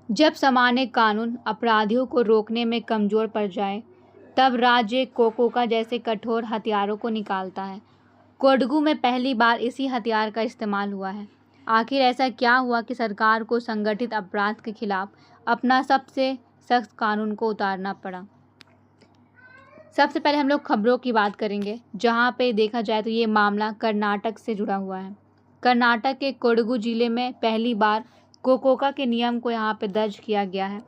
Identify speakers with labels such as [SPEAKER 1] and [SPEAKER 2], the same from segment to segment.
[SPEAKER 1] जब सामान्य कानून अपराधियों को रोकने में कमज़ोर पड़ जाए, तब राज्य कोकोका जैसे कठोर हथियारों को निकालता है। कोडगू में पहली बार इसी हथियार का इस्तेमाल हुआ है। आखिर ऐसा क्या हुआ कि सरकार को संगठित अपराध के खिलाफ अपना सबसे सख्त कानून को उतारना पड़ा? सबसे पहले हम लोग खबरों की बात करेंगे, जहां पे देखा जाए तो ये मामला कर्नाटक से जुड़ा हुआ है। कर्नाटक के कोडगू जिले में पहली बार कोकोका के नियम को यहाँ पे दर्ज किया गया है।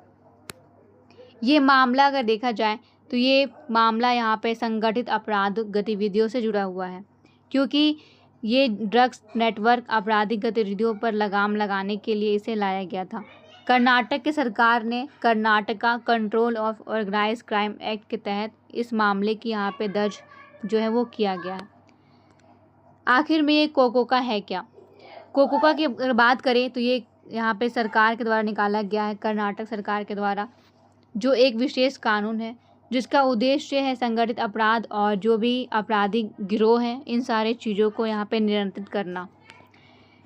[SPEAKER 1] ये मामला अगर देखा जाए तो ये मामला यहाँ पे संगठित अपराध गतिविधियों से जुड़ा हुआ है, क्योंकि ये ड्रग्स नेटवर्क आपराधिक गतिविधियों पर लगाम लगाने के लिए इसे लाया गया था। कर्नाटक की सरकार ने Karnataka control of organised crime act के तहत इस मामले की यहाँ पे दर्ज जो है वो किया गया है। आखिर में ये कोकोका है क्या? कोकोका की अगर बात करें तो ये यहाँ पे सरकार के द्वारा निकाला गया है, कर्नाटक सरकार के द्वारा, जो एक विशेष कानून है जिसका उद्देश्य है संगठित अपराध और जो भी आपराधिक गिरोह हैं इन सारे चीज़ों को यहाँ पे नियंत्रित करना।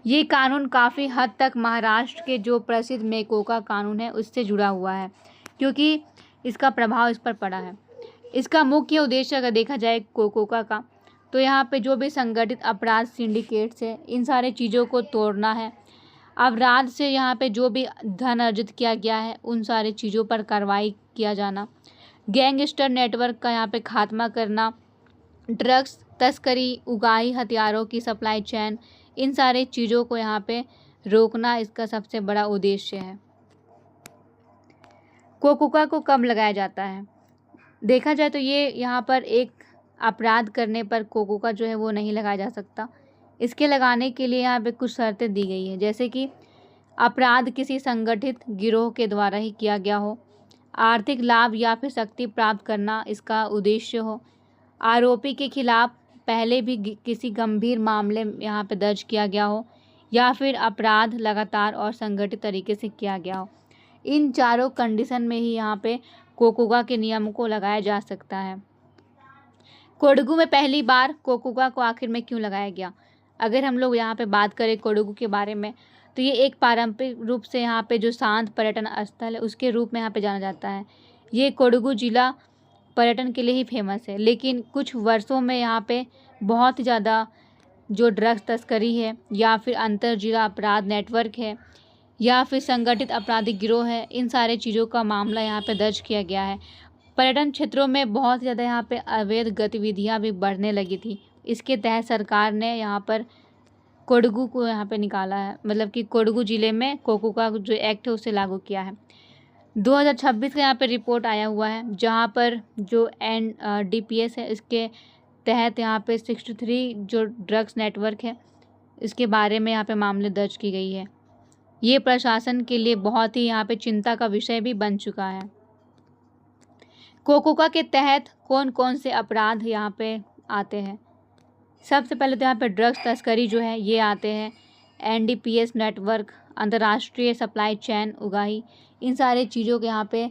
[SPEAKER 1] ये कानून काफ़ी हद तक महाराष्ट्र के जो प्रसिद्ध मेकोका कानून है उससे जुड़ा हुआ है, क्योंकि इसका प्रभाव इस पर पड़ा है। इसका मुख्य उद्देश्य अगर देखा जाए कोकोका का, तो यहाँ पे जो भी संगठित अपराध सिंडिकेट्स है इन सारे चीज़ों को तोड़ना है। अपराध से यहाँ पे जो भी धन अर्जित किया गया है उन सारी चीज़ों पर कार्रवाई किया जाना, गैंगस्टर नेटवर्क का यहाँ पे खात्मा करना, ड्रग्स तस्करी, उगाही हथियारों की सप्लाई चेन, इन सारे चीज़ों को यहाँ पे रोकना इसका सबसे बड़ा उद्देश्य है। कोकोका को कब लगाया जाता है? देखा जाए तो ये यहाँ पर एक अपराध करने पर कोकोका जो है वो नहीं लगाया जा सकता। इसके लगाने के लिए यहाँ पे कुछ शर्तें दी गई हैं, जैसे कि अपराध किसी संगठित गिरोह के द्वारा ही किया गया हो, आर्थिक लाभ या फिर शक्ति प्राप्त करना इसका उद्देश्य हो, आरोपी के खिलाफ पहले भी किसी गंभीर मामले यहाँ पे दर्ज किया गया हो, या फिर अपराध लगातार और संगठित तरीके से किया गया हो। इन चारों कंडीशन में ही यहाँ पे कोकोका के नियम को लगाया जा सकता है। कोडगू में पहली बार कोकोका को आखिर में क्यों लगाया गया? अगर हम लोग यहाँ पे बात करें कोडगू के बारे में, तो ये एक पारंपरिक रूप से यहाँ पे जो शांत पर्यटन स्थल है उसके रूप में यहाँ पे जाना जाता है। ये कोडगू जिला पर्यटन के लिए ही फेमस है, लेकिन कुछ वर्षों में यहाँ पे बहुत ही ज़्यादा जो ड्रग्स तस्करी है या फिर अंतर जिला अपराध नेटवर्क है या फिर संगठित आपराधिक गिरोह है, इन सारे चीज़ों का मामला यहाँ पे दर्ज किया गया है। पर्यटन क्षेत्रों में बहुत ज़्यादा यहाँ पे अवैध गतिविधियाँ भी बढ़ने लगी थी। इसके तहत सरकार ने यहाँ पर कोडगू को यहाँ पे निकाला है, मतलब कि कोडगू ज़िले में कोकोका जो एक्ट है उसे लागू किया है। 2026 का यहाँ पे रिपोर्ट आया हुआ है, जहाँ पर जो NDPS है इसके तहत यहाँ पे 63 जो ड्रग्स नेटवर्क है इसके बारे में यहाँ पे मामले दर्ज की गई है। ये प्रशासन के लिए बहुत ही यहाँ पे चिंता का विषय भी बन चुका है। कोकोका के तहत कौन कौन से अपराध यहाँ पे आते हैं? सबसे पहले तो यहाँ पे ड्रग्स तस्करी जो है ये आते हैं, NDPS नेटवर्क, अंतर्राष्ट्रीय सप्लाई चेन, उगाही, इन सारे चीज़ों के यहाँ पे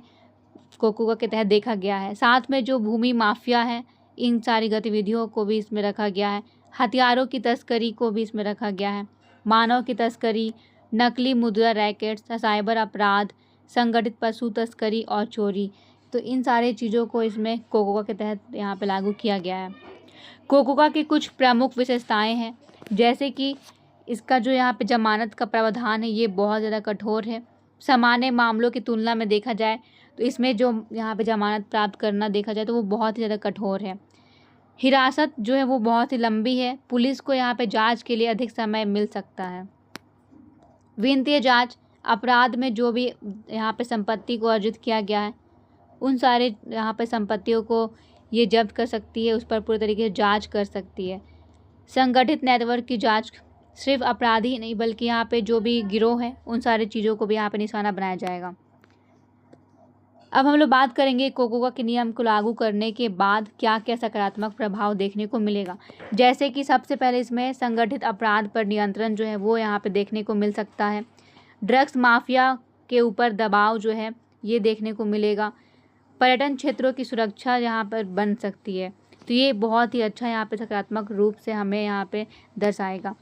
[SPEAKER 1] कोकोका के तहत देखा गया है। साथ में जो भूमि माफिया है इन सारी गतिविधियों को भी इसमें रखा गया है। हथियारों की तस्करी को भी इसमें रखा गया है। मानव की तस्करी, नकली मुद्रा रैकेट्स, साइबर अपराध, संगठित पशु तस्करी और चोरी, तो इन सारे चीज़ों को इसमें कोकोका के तहत यहाँ पे लागू किया गया है। कोकोका की कुछ प्रमुख विशेषताएं हैं, जैसे कि इसका जो यहाँ पे जमानत का प्रावधान है ये बहुत ज़्यादा कठोर है। सामान्य मामलों की तुलना में देखा जाए तो इसमें जो यहाँ पे जमानत प्राप्त करना देखा जाए तो वो बहुत ही ज़्यादा कठोर है। हिरासत जो है वो बहुत ही लंबी है। पुलिस को यहाँ पे जांच के लिए अधिक समय मिल सकता है। वित्तीय जांच, अपराध में जो भी यहाँ पे संपत्ति को अर्जित किया गया है उन सारे यहाँ पे संपत्तियों को ये जब्त कर सकती है, उस पर पूरी तरीके से जांच कर सकती है। संगठित नेटवर्क की जांच, सिर्फ अपराधी नहीं बल्कि यहाँ पे जो भी गिरोह है उन सारी चीज़ों को भी यहाँ पे निशाना बनाया जाएगा। अब हम लोग बात करेंगे कोकोका के नियम को लागू करने के बाद क्या क्या सकारात्मक प्रभाव देखने को मिलेगा। जैसे कि सबसे पहले इसमें संगठित अपराध पर नियंत्रण जो है वो यहाँ पे देखने को मिल सकता है। ड्रग्स माफिया के ऊपर दबाव जो है ये देखने को मिलेगा। पर्यटन क्षेत्रों की सुरक्षा यहाँ पर बन सकती है, तो ये बहुत ही अच्छा यहाँ पे सकारात्मक रूप से हमें यहाँ पे दर्शाएगा।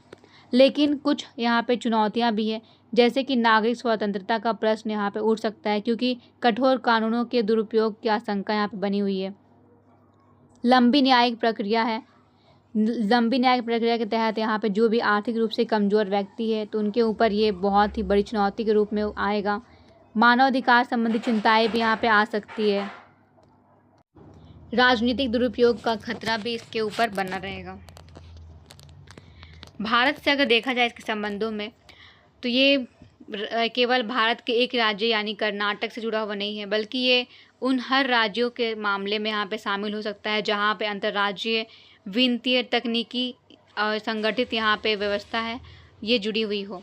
[SPEAKER 1] लेकिन कुछ यहाँ पे चुनौतियाँ भी है, जैसे कि नागरिक स्वतंत्रता का प्रश्न यहाँ पे उठ सकता है, क्योंकि कठोर कानूनों के दुरुपयोग की आशंका यहाँ पे बनी हुई है। लंबी न्यायिक प्रक्रिया है। लंबी न्यायिक प्रक्रिया के तहत यहाँ पे जो भी आर्थिक रूप से कमज़ोर व्यक्ति है तो उनके ऊपर ये बहुत ही बड़ी चुनौती के रूप में आएगा। मानवाधिकार संबंधी चिंताएं भी यहाँ पे आ सकती है। राजनीतिक दुरुपयोग का खतरा भी इसके ऊपर बना रहेगा। भारत से अगर देखा जाए इसके संबंधों में, तो ये केवल भारत के एक राज्य यानी कर्नाटक से जुड़ा हुआ नहीं है, बल्कि ये उन हर राज्यों के मामले में यहाँ पे शामिल हो सकता है जहाँ पे अंतर्राज्यीय वित्तीय तकनीकी और संगठित यहाँ पे व्यवस्था है ये जुड़ी हुई हो।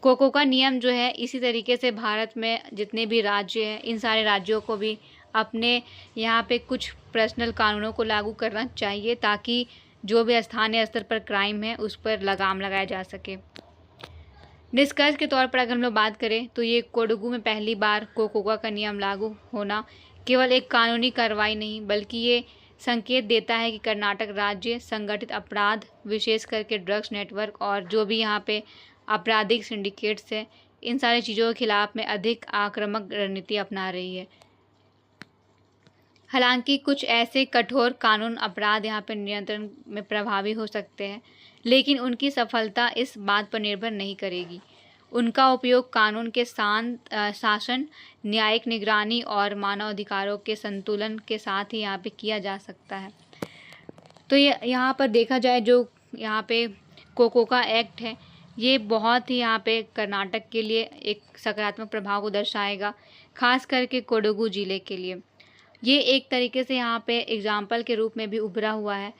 [SPEAKER 1] कोको का नियम जो है इसी तरीके से भारत में जितने भी राज्य हैं इन सारे राज्यों को भी अपने यहाँ पे कुछ पर्सनल कानूनों को लागू करना चाहिए, ताकि जो भी स्थानीय स्तर पर क्राइम है उस पर लगाम लगाया जा सके। निष्कर्ष के तौर पर अगर हम लोग बात करें तो ये कोडगू में पहली बार कोकोका का नियम लागू होना केवल एक कानूनी कार्रवाई नहीं, बल्कि ये संकेत देता है कि कर्नाटक राज्य संगठित अपराध, विशेष करके ड्रग्स नेटवर्क और जो भी यहाँ पे आपराधिक सिंडिकेट्स है, इन सारी चीज़ों के खिलाफ में अधिक आक्रामक रणनीति अपना रही है। हालांकि कुछ ऐसे कठोर कानून अपराध यहाँ पर नियंत्रण में प्रभावी हो सकते हैं, लेकिन उनकी सफलता इस बात पर निर्भर नहीं करेगी। उनका उपयोग कानून के शासन, न्यायिक निगरानी और मानवाधिकारों के संतुलन के साथ ही यहाँ पे किया जा सकता है। तो ये यहाँ पर देखा जाए जो यहाँ पे कोकोका एक्ट है ये बहुत ही यहाँ पे कर्नाटक के लिए एक सकारात्मक प्रभाव को दर्शाएगा, खास करके कोडगू ज़िले के लिए। ये एक तरीके से यहाँ पे एग्जाम्पल के रूप में भी उभरा हुआ है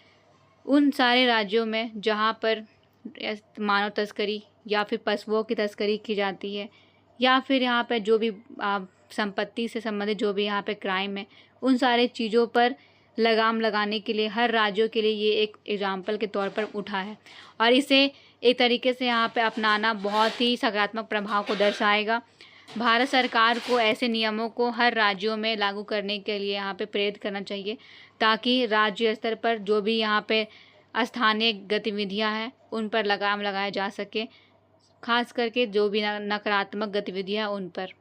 [SPEAKER 1] उन सारे राज्यों में जहाँ पर मानव तस्करी या फिर पशुओं की तस्करी की जाती है, या फिर यहाँ पर जो भी संपत्ति से संबंधित जो भी यहाँ पे क्राइम है, उन सारे चीज़ों पर लगाम लगाने के लिए हर राज्यों के लिए ये एक एग्जाम्पल के तौर पर उठा है और इसे एक तरीके से यहाँ पे अपनाना बहुत ही सकारात्मक प्रभाव को दर्शाएगा। भारत सरकार को ऐसे नियमों को हर राज्यों में लागू करने के लिए यहाँ पे प्रेरित करना चाहिए, ताकि राज्य स्तर पर जो भी यहाँ पे स्थानीय गतिविधियाँ हैं उन पर लगाम लगाया जा सके, खास करके जो भी नकारात्मक गतिविधियाँ उन पर।